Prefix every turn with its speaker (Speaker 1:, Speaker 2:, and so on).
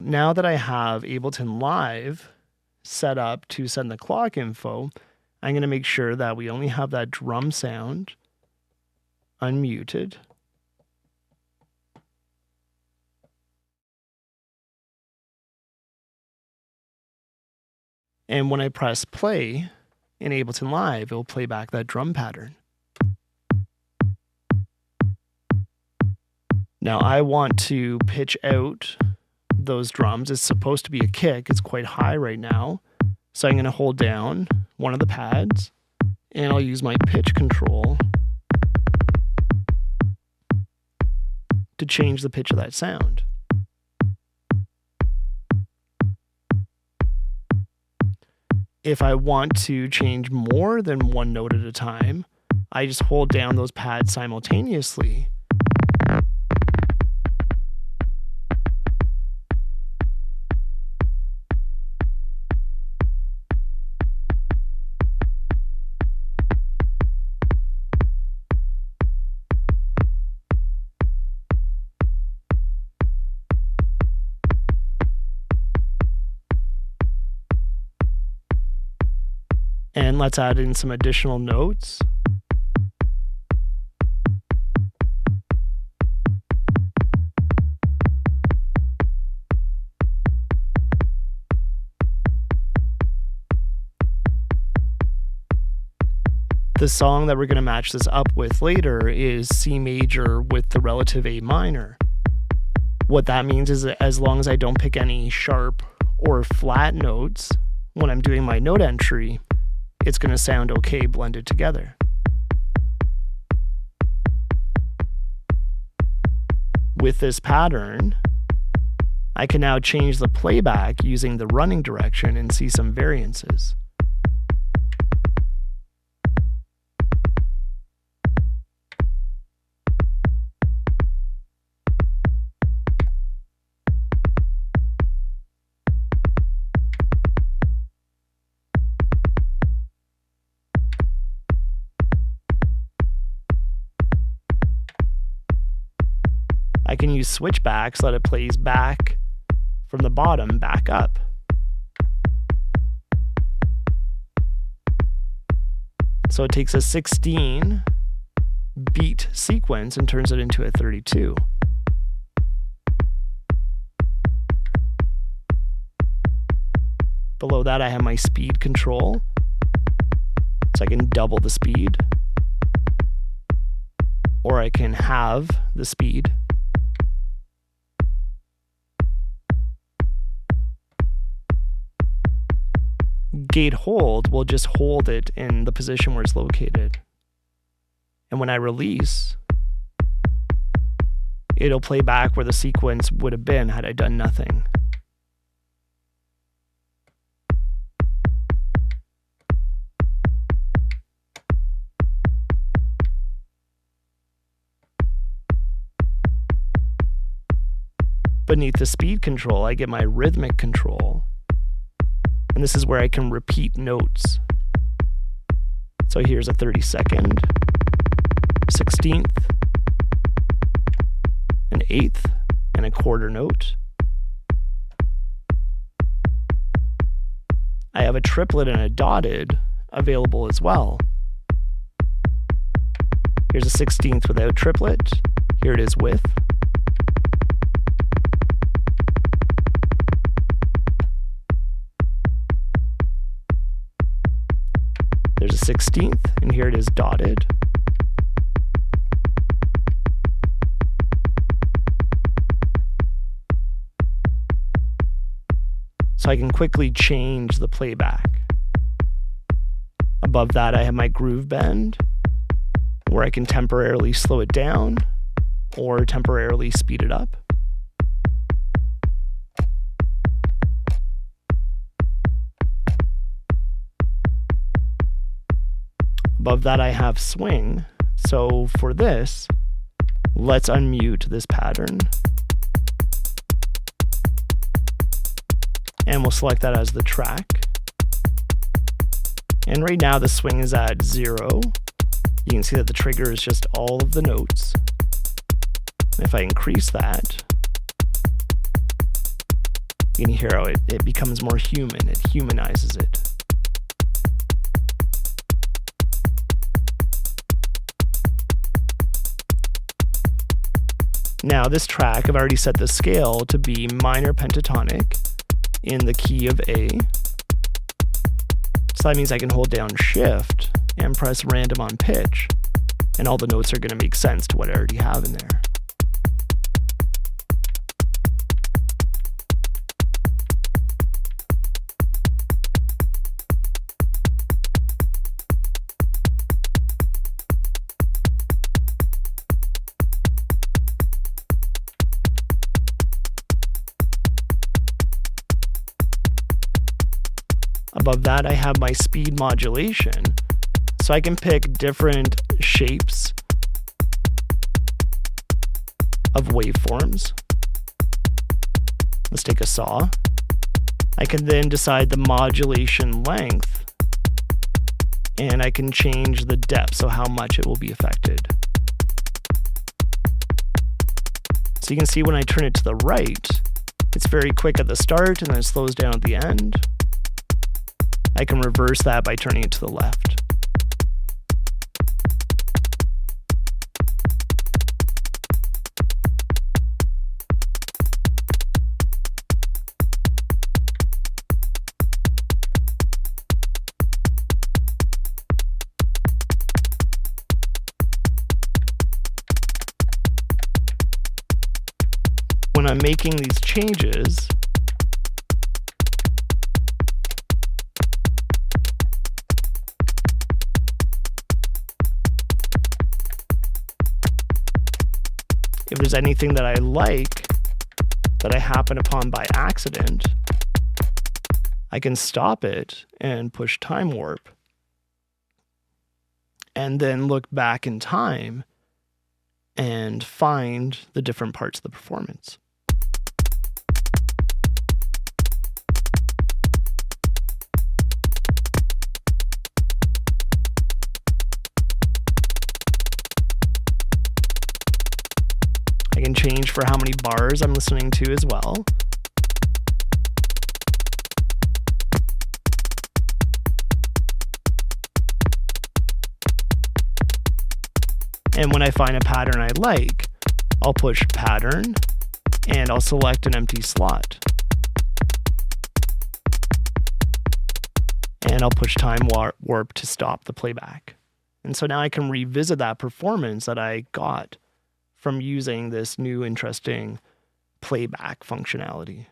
Speaker 1: Now that I have Ableton Live set up to send the clock info, I'm going to make sure that we only have that drum sound unmuted. And when I press play in Ableton Live, it will play back that drum pattern. Now I want to pitch out those drums. It's supposed to be a kick. It's quite high right now. So I'm going to hold down one of the pads and I'll use my pitch control to change the pitch of that sound. If I want to change more than one note at a time, I just hold down those pads simultaneously. And let's add in some additional notes. The song that we're going to match this up with later is C major with the relative A minor. What that means is that as long as I don't pick any sharp or flat notes when I'm doing my note entry, it's going to sound okay blended together. With this pattern, I can now change the playback using the running direction and see some variances. I can use switchbacks so that it plays back from the bottom back up. So it takes a 16 beat sequence and turns it into a 32. Below that I have my speed control, so I can double the speed, or I can halve the speed. Gate hold will just hold it in the position where it's located. And when I release, it'll play back where the sequence would have been had I done nothing. Beneath the speed control, I get my rhythmic control. And this is where I can repeat notes. So here's a 32nd, 16th, an 8th, and a quarter note. I have a triplet and a dotted available as well. Here's a 16th without triplet. Here it is with. There's a 16th, and here it is dotted. So I can quickly change the playback. Above that, I have my groove bend, where I can temporarily slow it down or temporarily speed it up. Above that, I have swing. So for this, let's unmute this pattern. And we'll select that as the track. And right now the swing is at 0. You can see that the trigger is just all of the notes. If I increase that, You can hear how it becomes more human. It humanizes it. Now this track, I've already set the scale to be minor pentatonic in the key of A. So that means I can hold down Shift and press random on pitch, and all the notes are going to make sense to what I already have in there. Above that, I have my speed modulation. So I can pick different shapes of waveforms. Let's take a saw. I can then decide the modulation length, and I can change the depth, so how much it will be affected. So you can see when I turn it to the right, it's very quick at the start and then it slows down at the end. I can reverse that by turning it to the left. When I'm making these changes, if there's anything that I like that I happen upon by accident, I can stop it and push time warp and then look back in time and find the different parts of the performance. I can change for how many bars I'm listening to as well. And when I find a pattern I like, I'll push pattern and I'll select an empty slot. And I'll push time warp to stop the playback. And so now I can revisit that performance that I got from using this new interesting playback functionality.